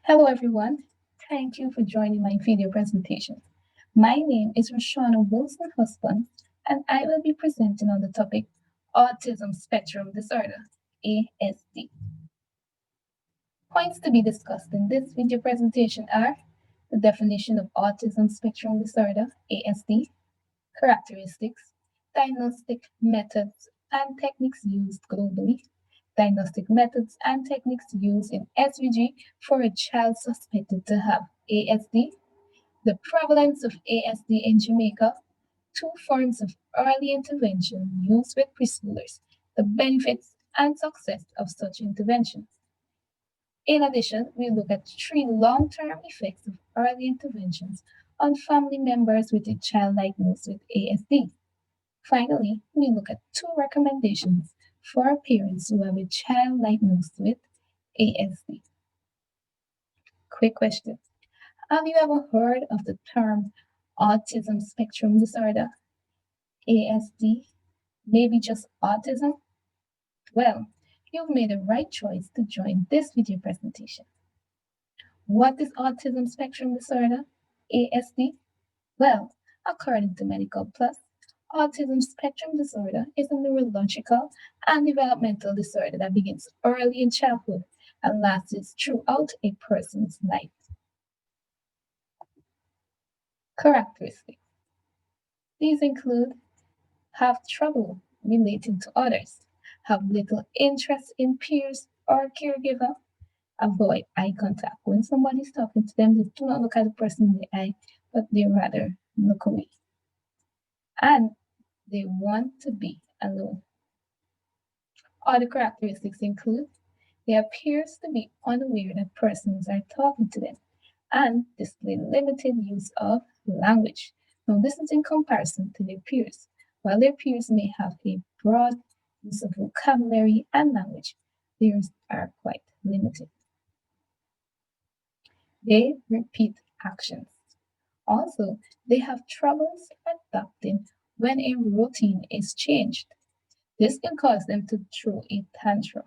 Hello everyone, thank you for joining my video presentation. My name is Rishauna Wilson Husband and I will be presenting on the topic Autism Spectrum Disorder, ASD. Points to be discussed in this video presentation are the definition of Autism Spectrum Disorder, ASD, characteristics, diagnostic methods and techniques used globally, diagnostic methods and techniques used in SVG for a child suspected to have ASD, the prevalence of ASD in Jamaica, two forms of early intervention used with preschoolers, the benefits and success of such interventions. In addition, we look at three long-term effects of early interventions on family members with a child diagnosed with ASD. Finally, we look at two recommendations for parents who have a child diagnosed with ASD. Quick question. Have you ever heard of the term autism spectrum disorder, ASD, maybe just autism? Well, you've made the right choice to join this video presentation. What is autism spectrum disorder, ASD? Well, according to Medical Plus, autism spectrum disorder is a neurological and developmental disorder that begins early in childhood and lasts throughout a person's life. Characteristics. These include have trouble relating to others, have little interest in peers or caregiver, avoid eye contact. When somebody's talking to them, they do not look at the person in the eye, but they rather look away. And they want to be alone. Other characteristics include they appears to be unaware that persons are talking to them and display limited use of language. Now, this is in comparison to their peers. While their peers may have a broad use of vocabulary and language, theirs are quite limited. They repeat actions. Also, they have troubles adapting when a routine is changed. This can cause them to throw a tantrum.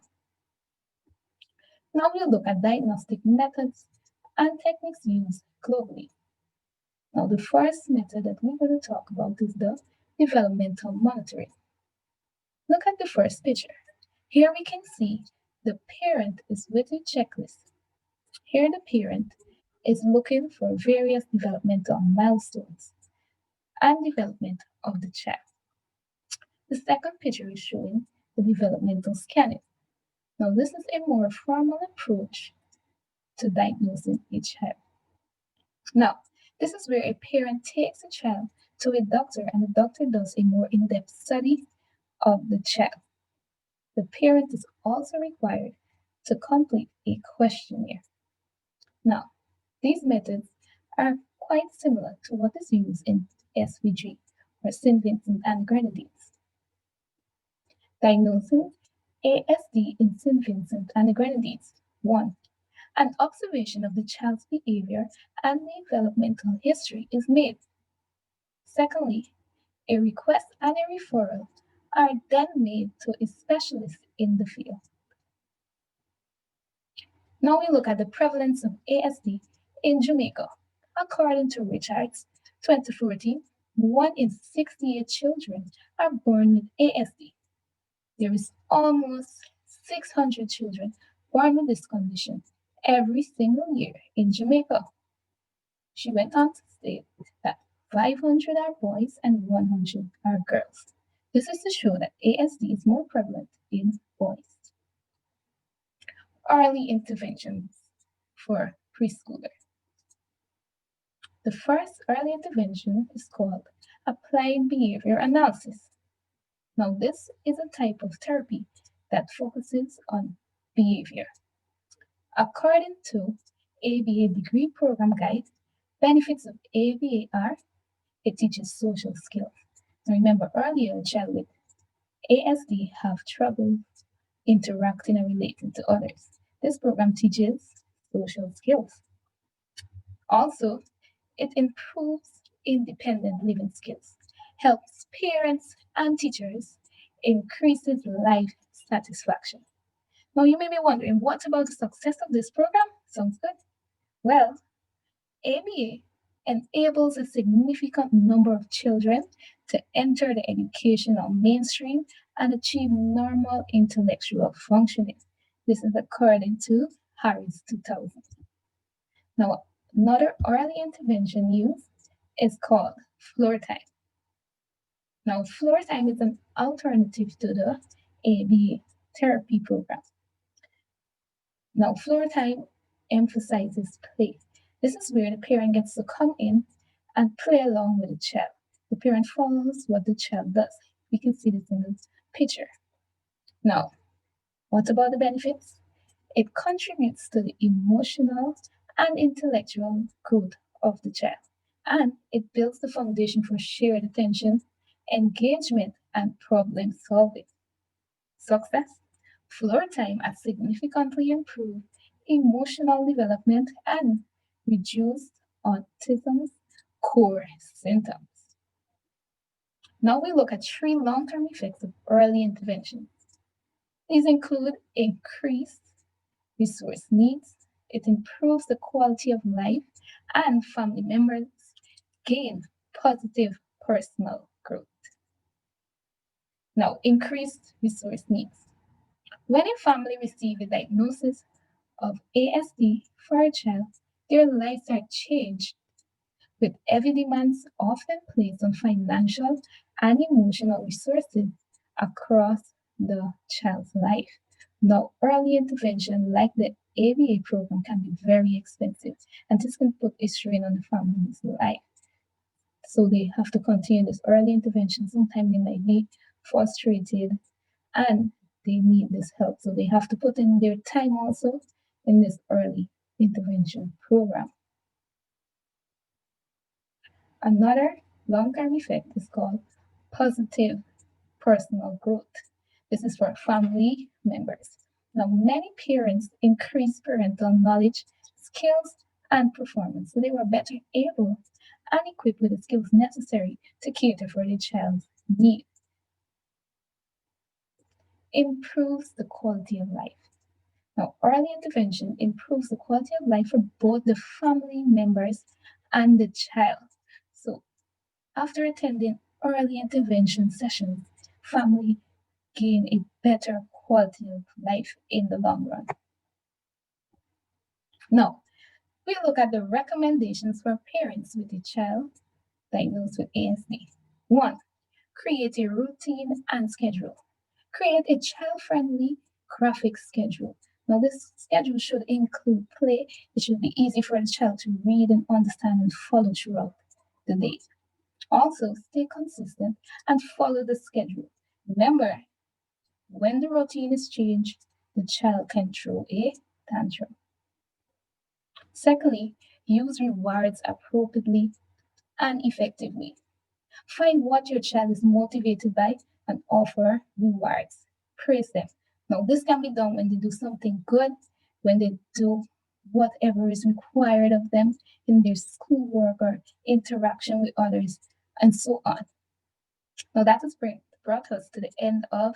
Now we'll look at diagnostic methods and techniques used globally. Now the first method that we're going to talk about is the developmental monitoring. Look at the first picture. Here we can see the parent is with a checklist. Here the parent is looking for various developmental milestones and development of the child. The second picture is showing the developmental scanning. Now this is a more formal approach to diagnosing a child. Now, this is where a parent takes a child to a doctor and the doctor does a more in-depth study of the child. The parent is also required to complete a questionnaire. Now, these methods are quite similar to what is used in SVG or St. Vincent and Grenadines. Diagnosing ASD in St. Vincent and the Grenadines. 1. An observation of the child's behavior and developmental history is made. Secondly, a request and a referral are then made to a specialist in the field. Now we look at the prevalence of ASD in Jamaica. According to Richards, 2014, 1 in 68 children are born with ASD. There is almost 600 children born with this condition every single year in Jamaica. She went on to state that 500 are boys and 100 are girls. This is to show that ASD is more prevalent in boys. Early interventions for preschoolers. The first early intervention is called applied behavior analysis. Now, this is a type of therapy that focuses on behavior. According to ABA degree program guide, benefits of ABA are it teaches social skills. Now, remember earlier, a child with ASD have trouble interacting and relating to others. This program teaches social skills. Also, it improves independent living skills, helps parents and teachers, increases life satisfaction. Now, you may be wondering, what about the success of this program? Sounds good. Well, ABA enables a significant number of children to enter the educational mainstream and achieve normal intellectual functioning. This is according to Harris 2000. Now, another early intervention use is called floor time. Now, floor time is an alternative to the ABA therapy program. Now, floor time emphasizes play. This is where the parent gets to come in and play along with the child. The parent follows what the child does. We can see this in the picture. Now, what about the benefits? It contributes to the emotional and intellectual growth of the child, and it builds the foundation for shared attention, engagement, and problem solving. Success. Floor time has significantly improved emotional development and reduced autism's core symptoms. Now we look at three long-term effects of early intervention. These include increased resource needs, it improves the quality of life, and family members gain positive personal growth. Now, increased resource needs. When a family receives a diagnosis of ASD for a child, their lives are changed, with heavy demands often placed on financial and emotional resources across the child's life. Now, early intervention like the ABA program can be very expensive, and this can put a strain on the family's life. So they have to continue this early intervention. Sometimes they might be frustrated and they need this help. So they have to put in their time also in this early intervention program. Another long-term effect is called positive personal growth. This is for family members. Now, many parents increase parental knowledge, skills, and performance, so they were better able and equipped with the skills necessary to cater for their child's needs. Improves the quality of life. Now, early intervention improves the quality of life for both the family members and the child. So, after attending early intervention sessions, family gain a better quality of life in the long run. Now, we look at the recommendations for parents with a child diagnosed with ASD. 1. Create a routine and schedule. Create a child-friendly graphic schedule. Now, this schedule should include play. It should be easy for the child to read and understand and follow throughout the day. Also, stay consistent and follow the schedule. Remember, when the routine is changed, the child can throw a tantrum. Secondly, use rewards appropriately and effectively. Find what your child is motivated by and offer rewards. Praise them. Now, this can be done when they do something good, when they do whatever is required of them in their schoolwork or interaction with others, and so on. Now, that has brought us to the end of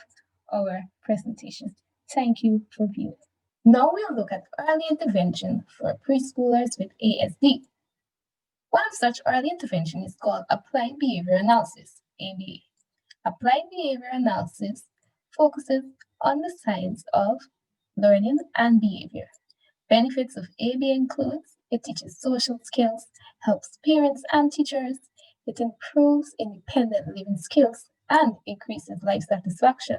our presentation. Thank you for viewing. Now we'll look at early intervention for preschoolers with ASD. One of such early intervention is called applied behavior analysis, ABA. Applied behavior analysis focuses on the science of learning and behavior. Benefits of ABA includes it teaches social skills, helps parents and teachers, it improves independent living skills, and increases life satisfaction.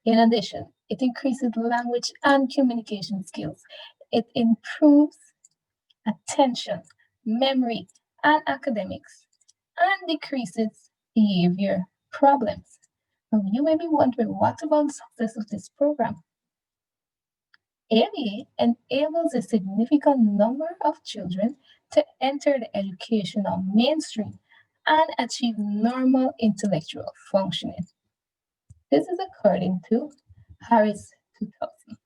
In addition, it increases language and communication skills. It improves attention, memory, and academics, and decreases behavior problems. Now, you may be wondering, what about the success of this program? ABA enables a significant number of children to enter the educational mainstream and achieve normal intellectual functioning. This is according to Harris 2000.